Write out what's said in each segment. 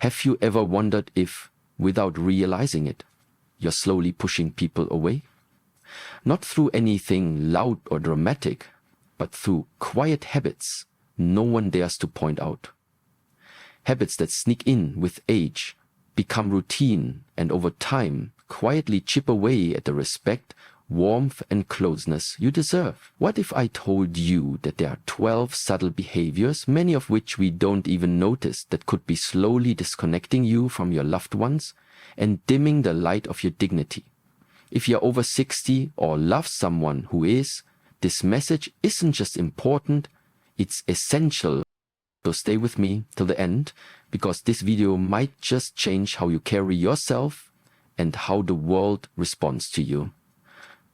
Have you ever wondered if, without realizing it, you're slowly pushing people away? Not through anything loud or dramatic, but through quiet habits no one dares to point out. Habits that sneak in with age, become routine, and over time quietly chip away at the respect, warmth, and closeness you deserve. What if I told you that there are 12 subtle behaviors, many of which we don't even notice, that could be slowly disconnecting you from your loved ones and dimming the light of your dignity? If you're over 60 or love someone who is, this message isn't just important, it's essential. So stay with me till the end, because this video might just change how you carry yourself and how the world responds to you.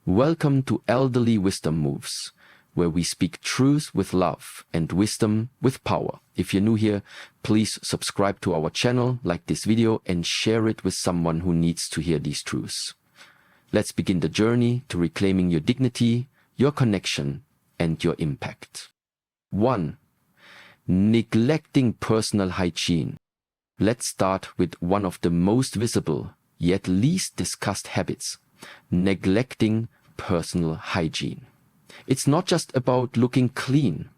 Welcome to Elderly Wisdom Moves, where we speak truth with love and wisdom with power. If you're new here, please subscribe to our channel, like this video, and share it with someone who needs to hear these truths. Let's begin the journey to reclaiming your dignity, your connection, and your impact. 1. Neglecting personal hygiene. Let's start with one of the most visible, yet least discussed habits: neglecting personal hygiene. It's not just about looking clean.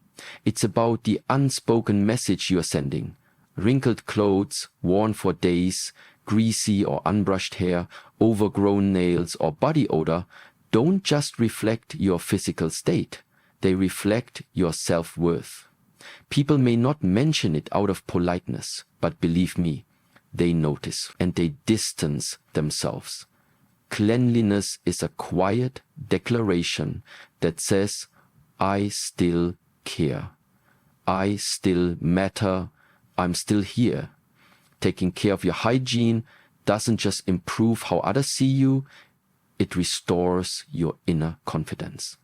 It's about the unspoken message you're sending. Wrinkled clothes, worn for days, greasy or unbrushed hair, overgrown nails, or body odor don't just reflect your physical state. They reflect your self-worth. People may not mention it out of politeness, but believe me, they notice and they distance themselves. Cleanliness is a quiet declaration that says, I still care. I still matter. I'm still here. Taking care of your hygiene doesn't just improve how others see you, it restores your inner confidence.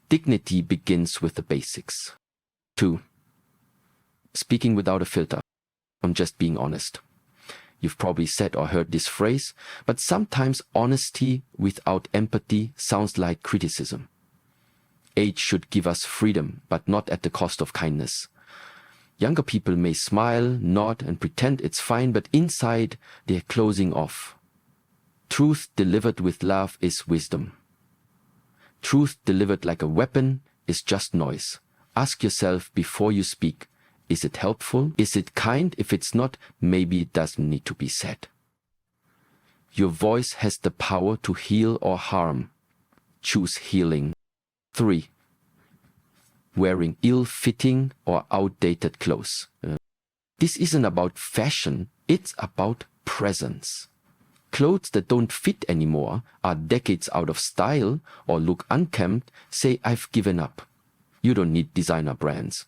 Dignity begins with the basics. 2. Speaking without a filter. I'm just being honest. You've probably said or heard this phrase, but sometimes honesty without empathy sounds like criticism. Age should give us freedom, but not at the cost of kindness. Younger people may smile, nod, and pretend it's fine, but inside they're closing off. Truth delivered with love is wisdom. Truth delivered like a weapon is just noise. Ask yourself before you speak, is it helpful? Is it kind? If it's not, maybe it doesn't need to be said. Your voice has the power to heal or harm. Choose healing. 3. Wearing ill-fitting or outdated clothes. This isn't about fashion, it's about presence. Clothes that don't fit anymore, are decades out of style, or look unkempt, say I've given up. You don't need designer brands.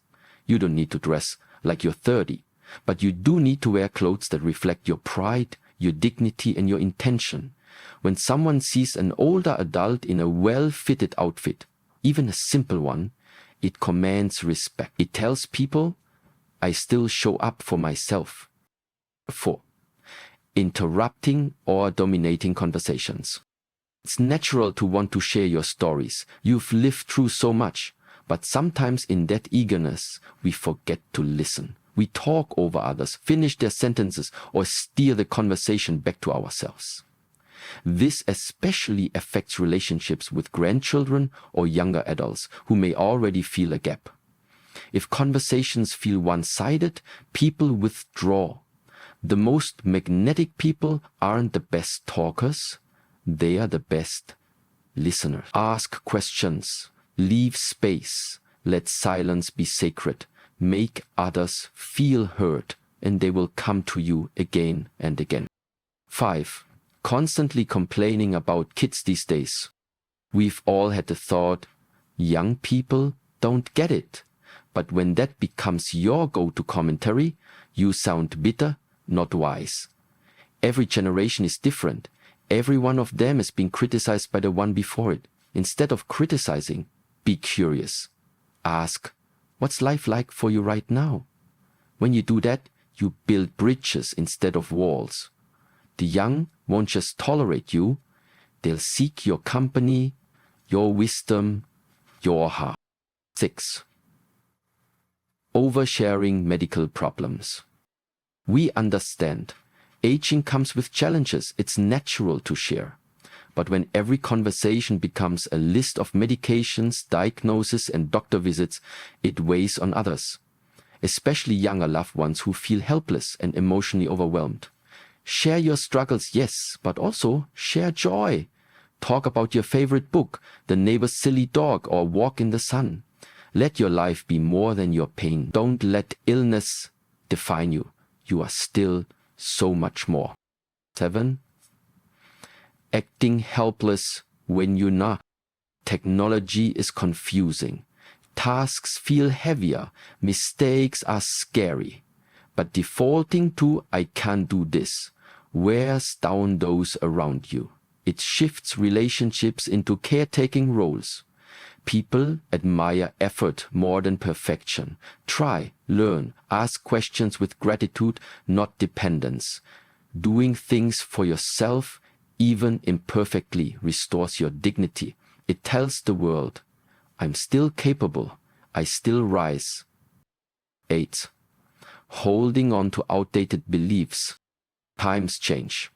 You don't need to dress like you're 30, but you do need to wear clothes that reflect your pride, your dignity, and your intention. When someone sees an older adult in a well-fitted outfit, even a simple one, it commands respect. It tells people, I still show up for myself. 4. Interrupting or dominating conversations. It's natural to want to share your stories. You've lived through so much. But sometimes in that eagerness, we forget to listen. We talk over others, finish their sentences, or steer the conversation back to ourselves. This especially affects relationships with grandchildren or younger adults who may already feel a gap. If conversations feel one-sided, people withdraw. The most magnetic people aren't the best talkers, they are the best listeners. Ask questions. Leave space. Let silence be sacred. Make others feel heard, and they will come to you again and again. 5. Constantly complaining about kids these days. We've all had the thought, young people don't get it. But when that becomes your go-to commentary, you sound bitter, not wise. Every generation is different. Every one of them has been criticized by the one before it. Instead of criticizing, be curious. Ask, what's life like for you right now? When you do that, you build bridges instead of walls. The young won't just tolerate you, they'll seek your company, your wisdom, your heart. 6. Oversharing medical problems. We understand. Aging comes with challenges. It's natural to share. But when every conversation becomes a list of medications, diagnoses, and doctor visits, it weighs on others, especially younger loved ones who feel helpless and emotionally overwhelmed. Share your struggles, yes, but also share joy. Talk about your favorite book, the neighbor's silly dog, or walk in the sun. Let your life be more than your pain. Don't let illness define you. You are still so much more. 7. Acting helpless when you're not. Technology is confusing. Tasks feel heavier. Mistakes are scary. But defaulting to "I can't do this" wears down those around you. It shifts relationships into caretaking roles. People admire effort more than perfection. Try, learn, ask questions with gratitude, not dependence. Doing things for yourself, even imperfectly, restores your dignity. It tells the world, I'm still capable, I still rise. 8. Holding on to outdated beliefs. Times change.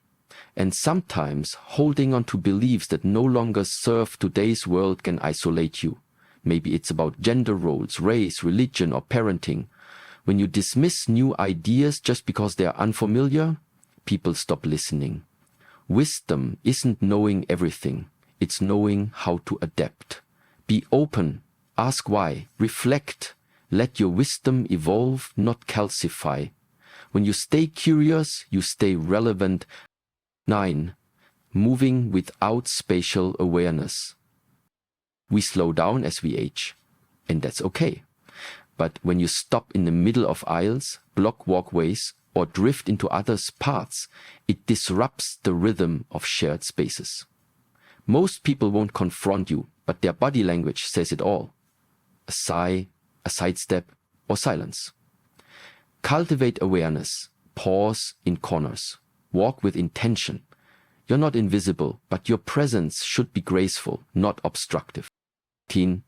And sometimes holding on to beliefs that no longer serve today's world can isolate you. Maybe it's about gender roles, race, religion, or parenting. When you dismiss new ideas just because they are unfamiliar, people stop listening. Wisdom isn't knowing everything, it's knowing how to adapt. Be open, ask why, reflect, let your wisdom evolve, not calcify. When you stay curious, you stay relevant. 9. Moving without spatial awareness. We slow down as we age, and that's okay. But when you stop in the middle of aisles, block walkways, or drift into others' paths, it disrupts the rhythm of shared spaces. Most people won't confront you, but their body language says it all. A sigh, a sidestep, or silence. Cultivate awareness. Pause in corners. Walk with intention. You're not invisible, but your presence should be graceful, not obstructive. 18.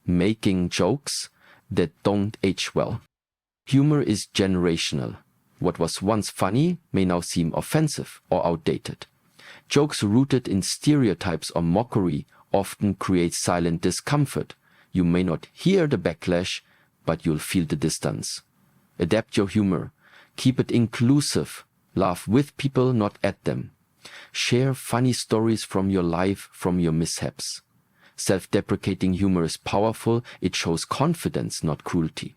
Making jokes that don't age well. Humor is generational. What was once funny may now seem offensive or outdated. Jokes rooted in stereotypes or mockery often create silent discomfort. You may not hear the backlash, but you'll feel the distance. Adapt your humor. Keep it inclusive. Laugh with people, not at them. Share funny stories from your life, from your mishaps. Self-deprecating humor is powerful. It shows confidence, not cruelty.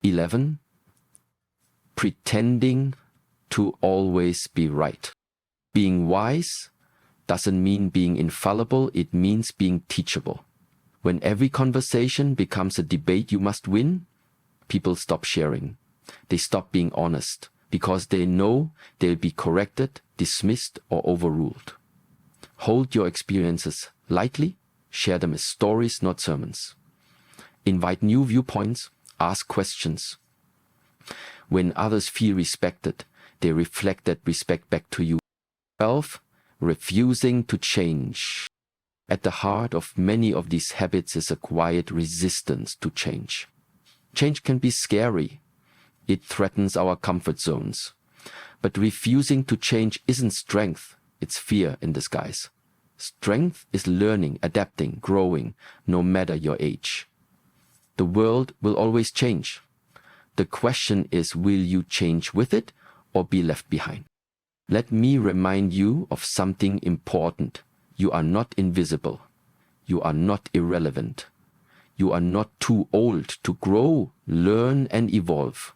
11. Pretending to always be right. Being wise doesn't mean being infallible, it means being teachable. When every conversation becomes a debate you must win, people stop sharing. They stop being honest, because they know they'll be corrected, dismissed, or overruled. Hold your experiences lightly, share them as stories, not sermons. Invite new viewpoints, ask questions. When others feel respected, they reflect that respect back to you. 12. Refusing to change. At the heart of many of these habits is a quiet resistance to change. Change can be scary. It threatens our comfort zones. But refusing to change isn't strength, it's fear in disguise. Strength is learning, adapting, growing, no matter your age. The world will always change. The question is, will you change with it or be left behind? Let me remind you of something important. You are not invisible. You are not irrelevant. You are not too old to grow, learn, and evolve.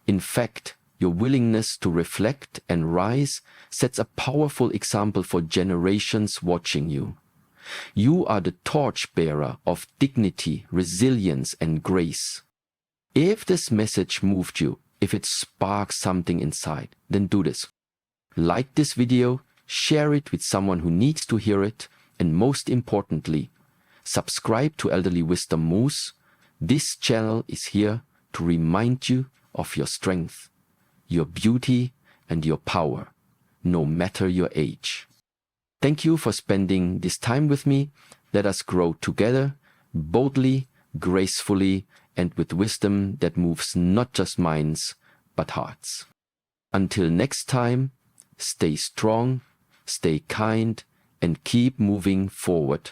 In fact, your willingness to reflect and rise sets a powerful example for generations watching you. You are the torchbearer of dignity, resilience, and grace. If this message moved you, if it sparks something inside, then do this. Like this video, share it with someone who needs to hear it, and most importantly, subscribe to Elderly Wisdom Moose. This channel is here to remind you of your strength, your beauty, and your power, no matter your age. Thank you for spending this time with me. Let us grow together, boldly, gracefully, and with wisdom that moves not just minds, but hearts. Until next time, stay strong, stay kind, and keep moving forward.